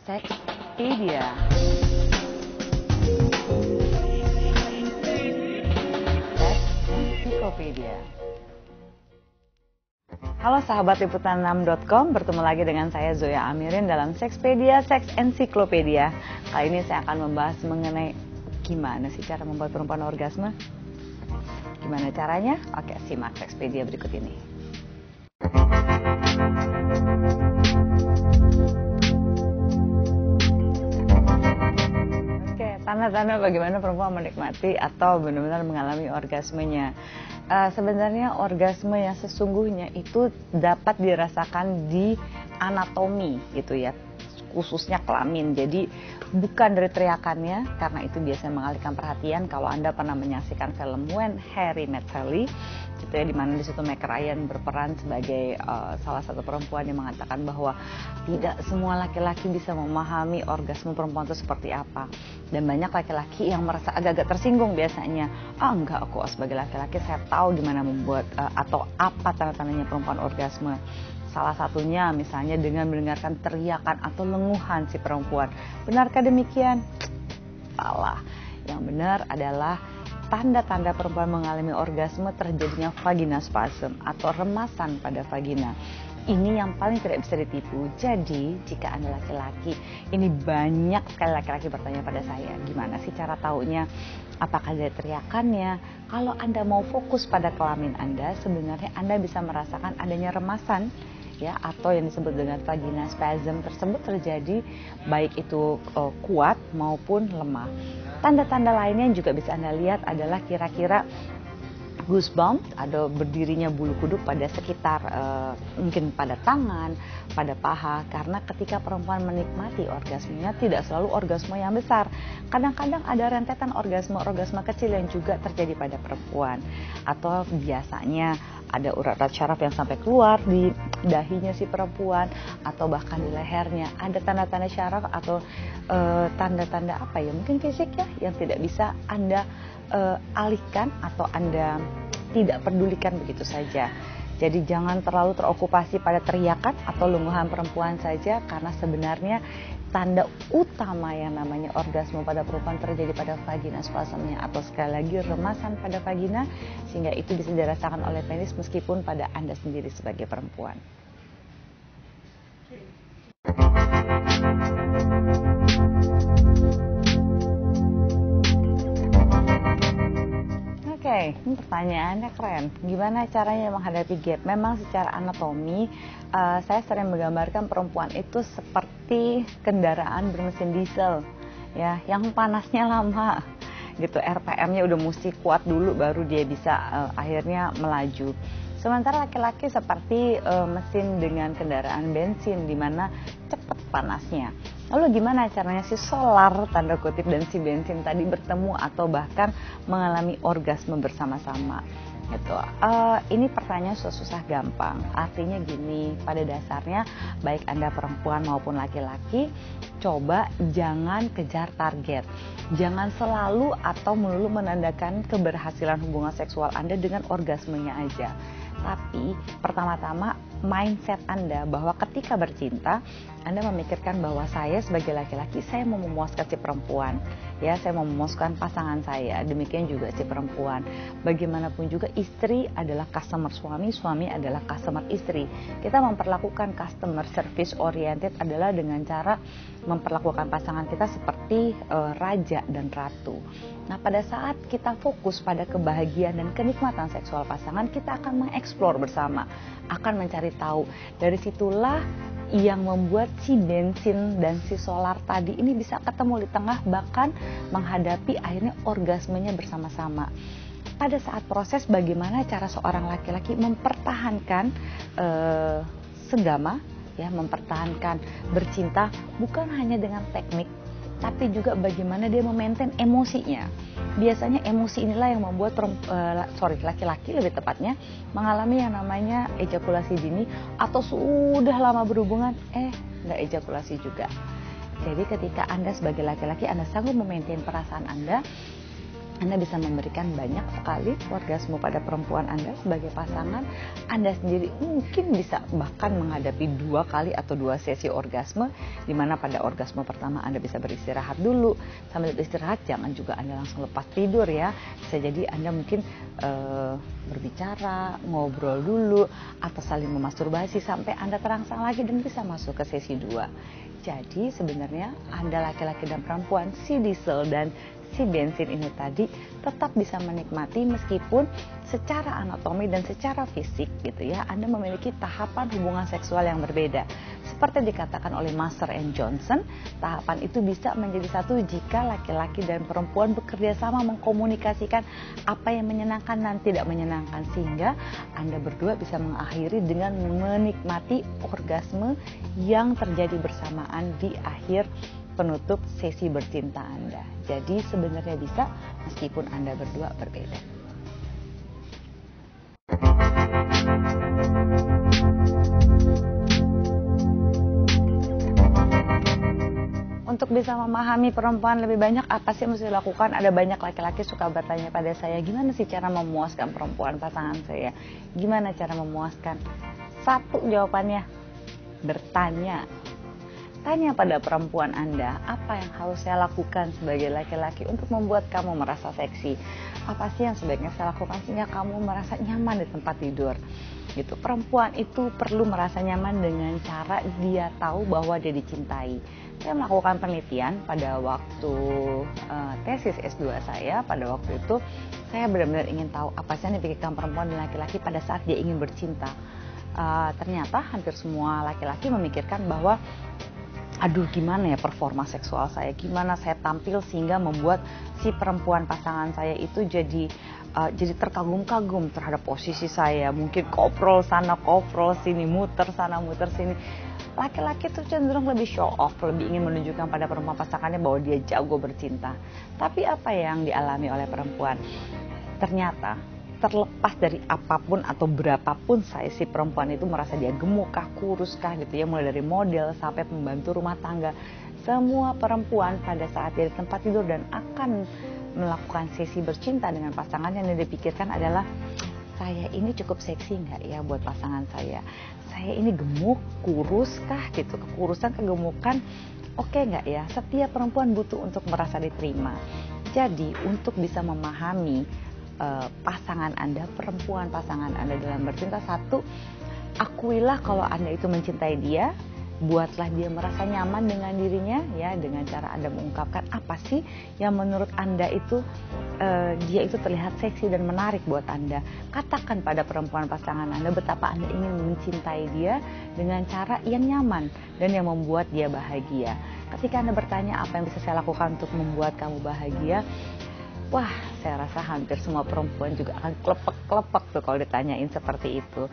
Sexpedia. Sexencyclopedia. Halo sahabat liputan6.com, bertemu lagi dengan saya Zoya Amirin dalam Sexpedia, Sexencyclopedia. Kali ini saya akan membahas mengenai gimana sih cara membuat perempuan orgasme. Gimana caranya? Oke, simak Sexpedia berikut ini. Tanda-tanda bagaimana perempuan menikmati atau benar-benar mengalami orgasmenya. Sebenarnya orgasme yang sesungguhnya itu dapat dirasakan di anatomi gitu ya, khususnya kelamin. Jadi bukan dari teriakannya, karena itu biasanya mengalihkan perhatian. Kalau Anda pernah menyaksikan film When Harry Met Sally, gitu ya, di mana di situ Meg Ryan berperan sebagai salah satu perempuan yang mengatakan bahwa tidak semua laki-laki bisa memahami orgasme perempuan itu seperti apa. Dan banyak laki-laki yang merasa agak-agak tersinggung biasanya. Enggak, aku sebagai laki-laki saya tahu gimana membuat atau apa tanda-tandanya perempuan orgasme. Salah satunya misalnya dengan mendengarkan teriakan atau lenguhan si perempuan. Benarkah demikian? Salah. Yang benar adalah tanda-tanda perempuan mengalami orgasme terjadinya vagina spasm atau remasan pada vagina. Ini yang paling tidak bisa ditipu. Jadi jika Anda laki-laki, ini banyak sekali laki-laki bertanya pada saya, gimana sih cara taunya? Apakah dari teriakannya? Kalau Anda mau fokus pada kelamin Anda, sebenarnya Anda bisa merasakan adanya remasan, ya, atau yang disebut dengan vagina spasm tersebut terjadi baik itu kuat maupun lemah. Tanda-tanda lainnya yang juga bisa Anda lihat adalah kira-kira goosebumps atau berdirinya bulu kuduk pada sekitar mungkin pada tangan, pada paha, karena ketika perempuan menikmati orgasmenya tidak selalu orgasme yang besar. Kadang-kadang ada rentetan orgasme kecil yang juga terjadi pada perempuan. Atau biasanya ada urat syaraf yang sampai keluar di dahinya si perempuan atau bahkan di lehernya. Ada tanda-tanda syaraf atau tanda-tanda apa ya, mungkin fisik ya, yang tidak bisa Anda alihkan atau Anda tidak pedulikan begitu saja. Jadi jangan terlalu terokupasi pada teriakan atau lenguhan perempuan saja, karena sebenarnya tanda utama yang namanya orgasme pada perempuan terjadi pada vagina spasmnya atau sekali lagi remasan pada vagina, sehingga itu bisa dirasakan oleh penis meskipun pada Anda sendiri sebagai perempuan. Oke, ini pertanyaannya keren. Gimana caranya menghadapi gap? Memang secara anatomi, saya sering menggambarkan perempuan itu seperti kendaraan bermesin diesel, ya, yang panasnya lama, gitu. RPM-nya udah mesti kuat dulu, baru dia bisa akhirnya melaju. Sementara laki-laki seperti mesin dengan kendaraan bensin, di mana cepat panasnya. Lalu gimana caranya si solar, tanda kutip, dan si bensin tadi bertemu atau bahkan mengalami orgasme bersama-sama? Gitu. Ini pertanyaan susah gampang. Artinya gini, pada dasarnya baik Anda perempuan maupun laki-laki, coba jangan kejar target. Jangan selalu atau melulu menandakan keberhasilan hubungan seksual Anda dengan orgasmenya aja. Tapi pertama-tama mindset Anda bahwa ketika bercinta, Anda memikirkan bahwa saya sebagai laki-laki, saya mau memuaskan si perempuan, ya, saya mau memuaskan pasangan saya, demikian juga si perempuan. Bagaimanapun juga istri adalah customer suami, suami adalah customer istri. Kita memperlakukan customer service oriented adalah dengan cara memperlakukan pasangan kita seperti raja dan ratu. Nah, pada saat kita fokus pada kebahagiaan dan kenikmatan seksual pasangan, kita akan mengeksplor bersama, akan mencari tahu. Dari situlah yang membuat si bensin dan si solar tadi ini bisa ketemu di tengah, bahkan menghadapi akhirnya orgasmenya bersama-sama. Pada saat proses, bagaimana cara seorang laki-laki mempertahankan senggama, ya, mempertahankan bercinta bukan hanya dengan teknik, tapi juga bagaimana dia memaintain emosinya. Biasanya emosi inilah yang membuat laki-laki lebih tepatnya mengalami yang namanya ejakulasi dini, atau sudah lama berhubungan nggak ejakulasi juga. Jadi ketika Anda sebagai laki-laki, Anda sanggup memaintain perasaan Anda, Anda bisa memberikan banyak sekali orgasme pada perempuan Anda sebagai pasangan. Anda sendiri mungkin bisa bahkan menghadapi 2 kali atau 2 sesi orgasme, di mana pada orgasme pertama Anda bisa beristirahat dulu. Sambil beristirahat jangan juga Anda langsung lepas tidur ya. Bisa jadi Anda mungkin berbicara, ngobrol dulu, atau saling memasturbasi sampai Anda terangsang lagi dan bisa masuk ke sesi 2. Jadi sebenarnya Anda laki-laki dan perempuan, si diesel dan si bensin ini tadi tetap bisa menikmati meskipun secara anatomi dan secara fisik gitu ya, Anda memiliki tahapan hubungan seksual yang berbeda. Seperti dikatakan oleh Master and Johnson, tahapan itu bisa menjadi satu jika laki-laki dan perempuan bekerja sama mengkomunikasikan apa yang menyenangkan dan tidak menyenangkan, sehingga Anda berdua bisa mengakhiri dengan menikmati orgasme yang terjadi bersamaan di akhir penutup sesi bercinta Anda. Jadi sebenarnya bisa meskipun Anda berdua berbeda. Untuk bisa memahami perempuan lebih banyak, apa sih yang mesti dilakukan? Ada banyak laki-laki suka bertanya pada saya, gimana sih cara memuaskan perempuan pasangan saya? Gimana cara memuaskan? Satu jawabannya, bertanya. Tanya pada perempuan Anda, apa yang harus saya lakukan sebagai laki-laki untuk membuat kamu merasa seksi? Apa sih yang sebaiknya saya lakukan sehingga kamu merasa nyaman di tempat tidur? Gitu. Perempuan itu perlu merasa nyaman dengan cara dia tahu bahwa dia dicintai. Saya melakukan penelitian pada waktu tesis S2 saya. Pada waktu itu saya benar-benar ingin tahu apa sih yang dipikirkan perempuan dan laki-laki pada saat dia ingin bercinta. Ternyata hampir semua laki-laki memikirkan bahwa aduh gimana ya performa seksual saya, gimana saya tampil sehingga membuat si perempuan pasangan saya itu jadi terkagum-kagum terhadap posisi saya, mungkin koprol sana koprol sini, muter sana muter sini. Laki-laki itu cenderung lebih show off, lebih ingin menunjukkan pada perempuan pasangannya bahwa dia jago bercinta. Tapi apa yang dialami oleh perempuan? Ternyata terlepas dari apapun atau berapapun size si perempuan itu merasa dia gemuk kah, kurus kah gitu ya, mulai dari model sampai pembantu rumah tangga, semua perempuan pada saat dia di tempat tidur dan akan melakukan sesi bercinta dengan pasangannya, yang dipikirkan adalah, saya ini cukup seksi nggak ya buat pasangan saya ini gemuk, kurus kah gitu, kekurusan, kegemukan oke nggak ya. Setiap perempuan butuh untuk merasa diterima. Jadi untuk bisa memahami pasangan Anda, perempuan pasangan Anda dalam bercinta, satu, akuilah kalau Anda itu mencintai dia, buatlah dia merasa nyaman dengan dirinya ya, dengan cara Anda mengungkapkan apa sih yang menurut Anda itu dia itu terlihat seksi dan menarik buat Anda. Katakan pada perempuan pasangan Anda betapa Anda ingin mencintai dia dengan cara yang nyaman dan yang membuat dia bahagia. Ketika Anda bertanya apa yang bisa saya lakukan untuk membuat kamu bahagia, wah, saya rasa hampir semua perempuan juga akan klepek-klepek tuh kalau ditanyain seperti itu.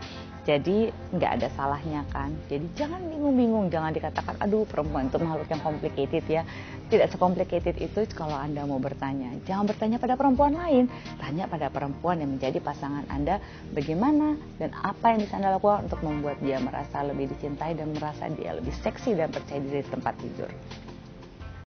Jadi nggak ada salahnya kan. Jadi jangan bingung-bingung, jangan dikatakan aduh perempuan itu makhluk yang complicated ya. Tidak se-complicated itu kalau Anda mau bertanya. Jangan bertanya pada perempuan lain, tanya pada perempuan yang menjadi pasangan Anda, bagaimana dan apa yang bisa Anda lakukan untuk membuat dia merasa lebih dicintai dan merasa dia lebih seksi dan percaya diri di tempat tidur.